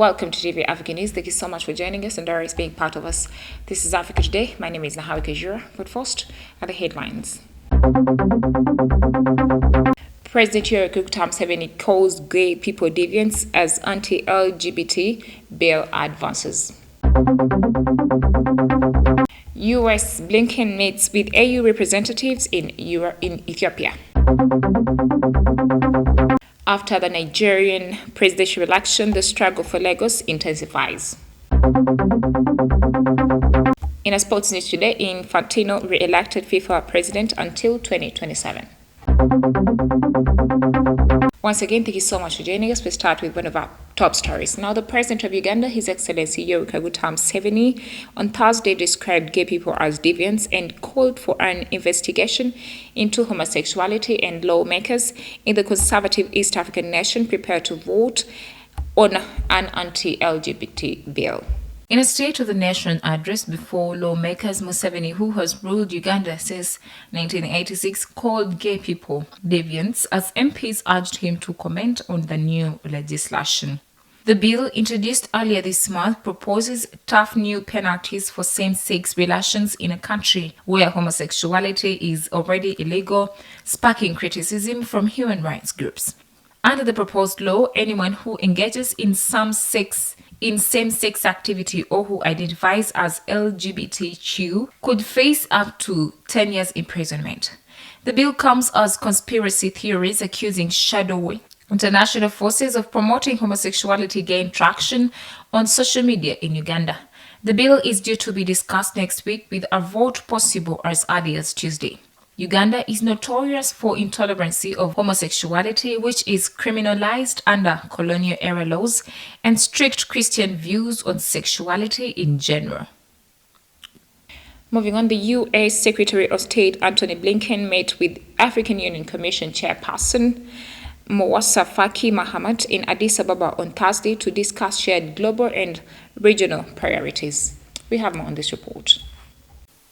Welcome to TV Africa News. Thank you so much for joining us and always being part of us. This is Africa Today. My name is Nahawi Kajura. But first are the headlines. President Yoweri Museveni calls gay people deviants as anti-LGBT bill advances. U.S. Blinken meets with AU representatives in Ethiopia. After the Nigerian presidential election, the struggle for Lagos intensifies. In a sports news today, Infantino re-elected FIFA president until 2027. Once again, thank you so much for joining us. We start with one of our top stories. Now, the president of Uganda, His Excellency Yoweri Museveni, on Thursday described gay people as deviants and called for an investigation into homosexuality, and lawmakers in the conservative East African nation prepare to vote on an anti-LGBT bill. In a State of the Nation address before lawmakers, Museveni, who has ruled Uganda since 1986, called gay people deviants as MPs urged him to comment on the new legislation. The bill, introduced earlier this month, proposes tough new penalties for same-sex relations in a country where homosexuality is already illegal, sparking criticism from human rights groups. Under the proposed law, anyone who engages in same-sex activity or who identifies as LGBTQ could face up to 10 years imprisonment. The bill comes as conspiracy theories accusing shadowy international forces of promoting homosexuality gain traction on social media in Uganda. The bill is due to be discussed next week with a vote possible as early as Tuesday. Uganda is notorious for intolerance of homosexuality, which is criminalized under colonial-era laws, and strict Christian views on sexuality in general. Moving on, the U.S. Secretary of State Antony Blinken met with African Union Commission Chairperson Moussa Faki Mahamat in Addis Ababa on Thursday to discuss shared global and regional priorities. We have more on this report.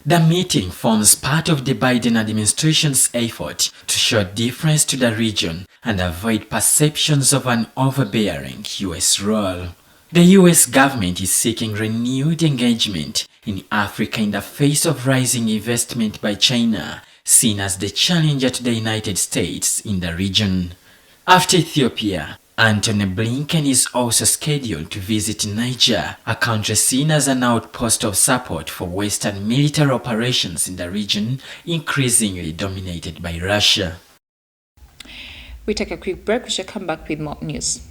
The meeting forms part of the Biden administration's effort to show difference to the region and avoid perceptions of an overbearing U.S. role. The U.S. government is seeking renewed engagement in Africa in the face of rising investment by China, seen as the challenger to the United States in the region. After Ethiopia, Antony Blinken is also scheduled to visit Niger, a country seen as an outpost of support for Western military operations in the region, increasingly dominated by Russia. We take a quick break. We shall come back with more news.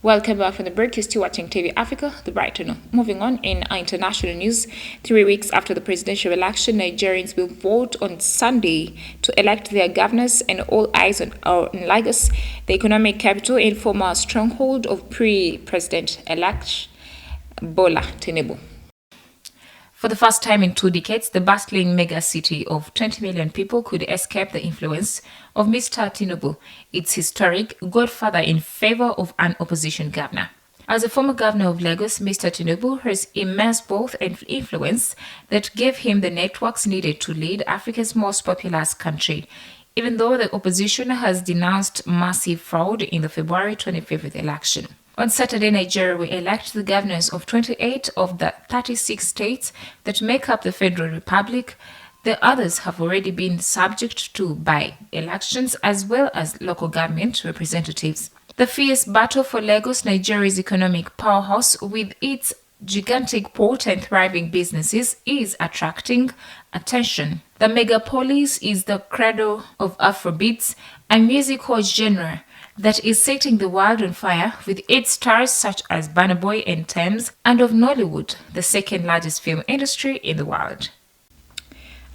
Welcome back from the break. You're still watching TV Africa, the bright channel. Moving on, in our international news, 3 weeks after the presidential election, Nigerians will vote on Sunday to elect their governors, and all eyes are on Lagos, the economic capital and former stronghold of pre-president-elect Bola Tinubu. For the first time in 2 decades, the bustling megacity of 20 million people could escape the influence of Mr. Tinubu, its historic godfather in favor of an opposition governor. As a former governor of Lagos, Mr. Tinubu has immense wealth and influence that gave him the networks needed to lead Africa's most populous country, even though the opposition has denounced massive fraud in the February 25th election. On Saturday, Nigeria will elect the governors of 28 of the 36 states that make up the Federal Republic. The others have already been subject to by-elections as well as local government representatives. The fierce battle for Lagos, Nigeria's economic powerhouse with its gigantic port and thriving businesses, is attracting attention. The megapolis is the cradle of Afrobeats, a musical genre that is setting the world on fire with its stars such as Burna Boy and Tems, and of Nollywood, the second largest film industry in the world.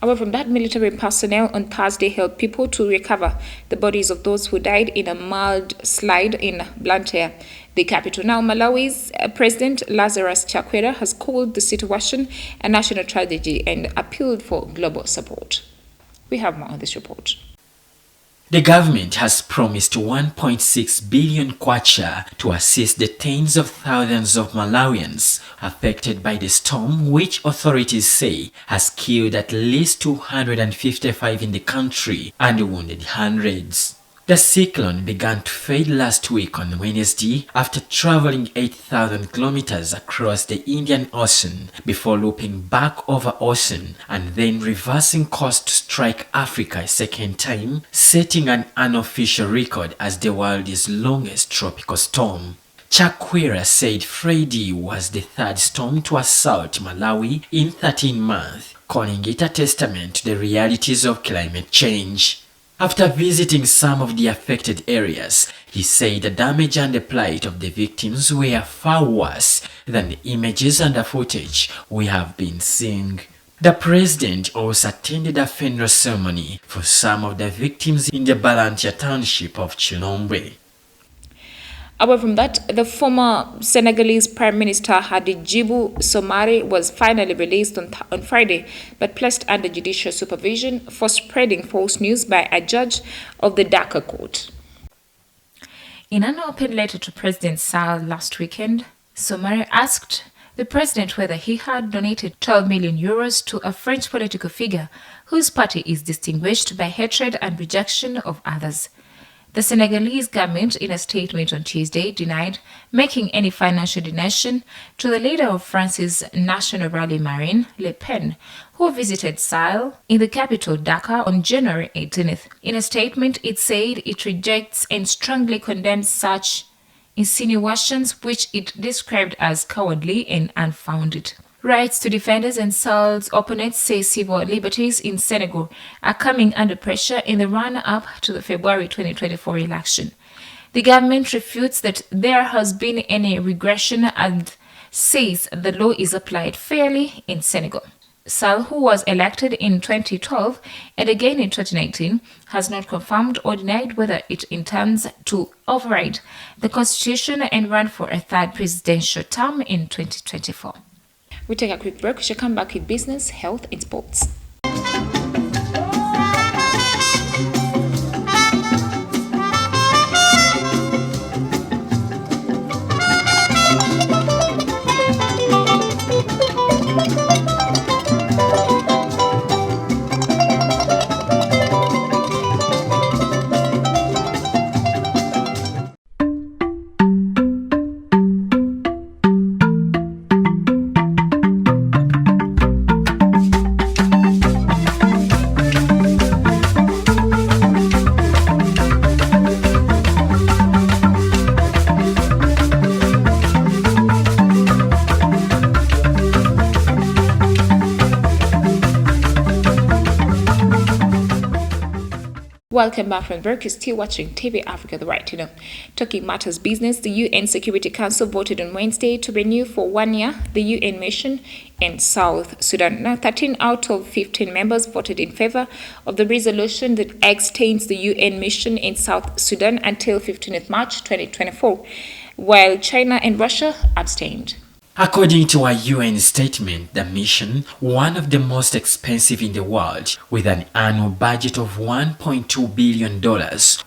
Away from that, military personnel on Thursday helped people to recover the bodies of those who died in a mudslide in Blantyre, the capital. Now, Malawi's President Lazarus Chakwera has called the situation a national tragedy and appealed for global support. We have more on this report. The government has promised 1.6 billion kwacha to assist the tens of thousands of Malawians affected by the storm, which authorities say has killed at least 255 in the country and wounded hundreds. The cyclone began to fade last week on Wednesday after traveling 8,000 kilometers across the Indian Ocean before looping back over ocean and then reversing course to strike Africa a second time, setting an unofficial record as the world's longest tropical storm. Chakwera said Freddy was the third storm to assault Malawi in 13 months, calling it a testament to the realities of climate change. After visiting some of the affected areas, he said the damage and the plight of the victims were far worse than the images and the footage we have been seeing. The president also attended a funeral ceremony for some of the victims in the Balantia township of Chilombe. Apart from that, the former Senegalese Prime Minister Hadjibou Soumaré was finally released on Friday, but placed under judicial supervision for spreading false news by a judge of the Dakar court. In an open letter to President Sall last weekend, Soumaré asked the president whether he had donated 12 million euros to a French political figure whose party is distinguished by hatred and rejection of others. The Senegalese government, in a statement on Tuesday, denied making any financial donation to the leader of France's National Rally Marine, Le Pen, who visited Sahel in the capital Dakar on January 18th. In a statement, it said it rejects and strongly condemns such insinuations, which it described as cowardly and unfounded. Rights to defenders and Sall's opponents say civil liberties in Senegal are coming under pressure in the run-up to the February 2024 election. The government refutes that there has been any regression and says the law is applied fairly in Senegal. Sall, who was elected in 2012 and again in 2019, has not confirmed or denied whether it intends to override the constitution and run for a third presidential term in 2024. We take a quick break. We shall come back with business, health, and sports. Welcome back from break. You're still watching TV Africa, the right to know. Talking matters business, the UN Security Council voted on Wednesday to renew for 1 year the UN mission in South Sudan. Now, 13 out of 15 members voted in favor of the resolution that extends the UN mission in South Sudan until 15th March 2024, while China and Russia abstained. According to a UN statement, the mission, one of the most expensive in the world, with an annual budget of $1.2 billion,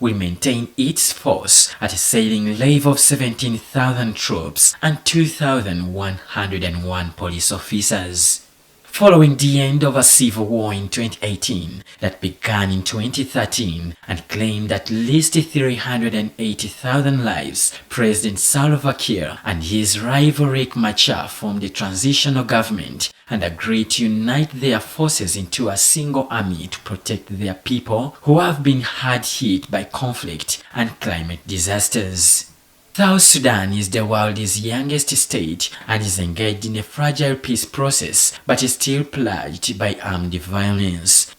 will maintain its force at a ceiling level of 17,000 troops and 2,101 police officers. Following the end of a civil war in 2018 that began in 2013 and claimed at least 380,000 lives, President Salva Kiir and his rival Riek Machar formed a transitional government and agreed to unite their forces into a single army to protect their people who have been hard hit by conflict and climate disasters. South Sudan is the world's youngest state and is engaged in a fragile peace process but is still plagued by armed violence.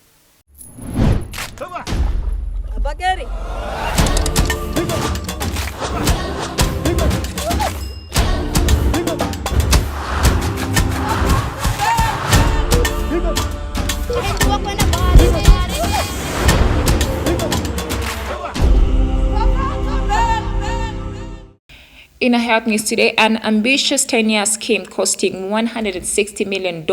In a health news today, an ambitious 10-year scheme costing $160 million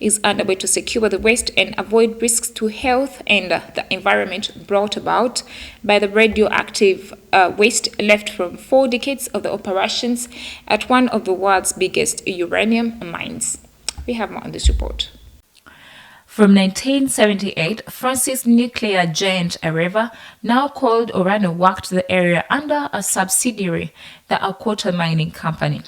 is underway to secure the waste and avoid risks to health and the environment brought about by the radioactive waste left from 4 decades of the operations at one of the world's biggest uranium mines. We have more on this report. From 1978, France's nuclear giant Areva, now called Orano, worked the area under a subsidiary, the Alcoota Mining Company.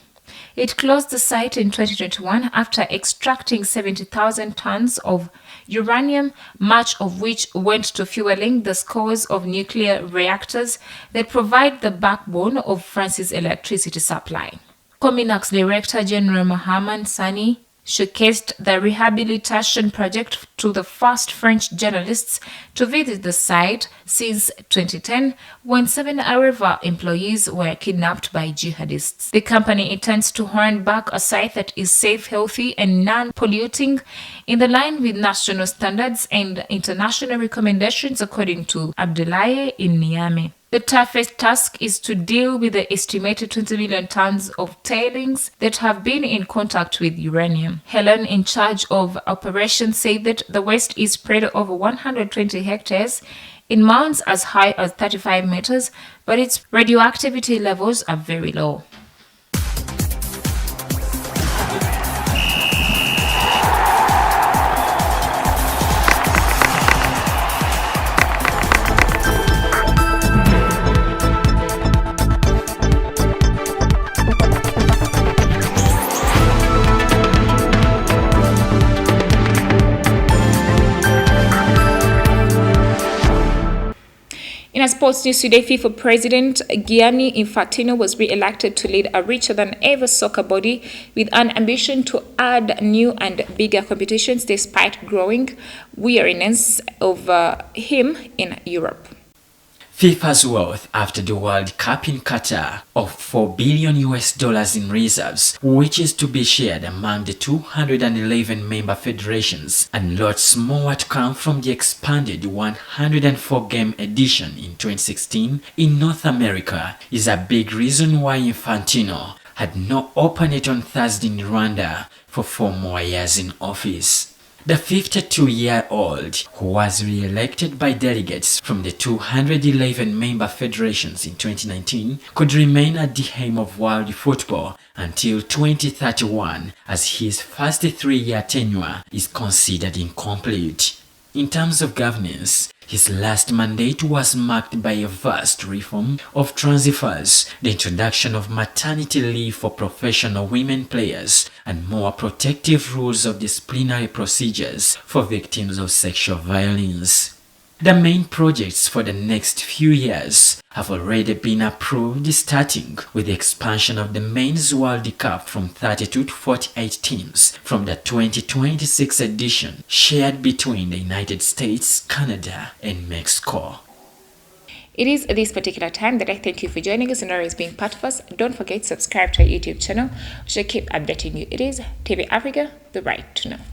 It closed the site in 2021 after extracting 70,000 tons of uranium, much of which went to fueling the scores of nuclear reactors that provide the backbone of France's electricity supply. Cominac's Director General Mohamed Sani showcased the rehabilitation project to the first French journalists to visit the site since 2010, when 7 Areva employees were kidnapped by jihadists. The company intends to hand back a site that is safe, healthy, and non-polluting, in the line with national standards and international recommendations, according to Abdoulaye in Niamey. The toughest task is to deal with the estimated 20 million tons of tailings that have been in contact with uranium. Helen, in charge of operations, said that the waste is spread over 120 hectares in mounds as high as 35 meters, but its radioactivity levels are very low. In a sports news today, FIFA President Gianni Infantino was re-elected to lead a richer-than-ever soccer body with an ambition to add new and bigger competitions despite growing weariness of him in Europe. FIFA's wealth after the World Cup in Qatar of $4 billion in reserves, which is to be shared among the 211 member federations, and lots more to come from the expanded 104-game edition in 2016 in North America, is a big reason why Infantino had no opponent on Thursday in Rwanda for 4 more years in office. The 52-year-old, who was re-elected by delegates from the 211 member federations in 2019, could remain at the helm of world football until 2031, as his first 3-year tenure is considered incomplete. In terms of governance, his last mandate was marked by a vast reform of transfers, the introduction of maternity leave for professional women players, and more protective rules of disciplinary procedures for victims of sexual violence. The main projects for the next few years have already been approved, starting with the expansion of the Men's World Cup from 32 to 48 teams from the 2026 edition, shared between the United States, Canada, and Mexico. It is at this particular time that I thank you for joining us and always being part of us. Don't forget to subscribe to our YouTube channel. We shall keep updating you. It is TV Africa, the right to know.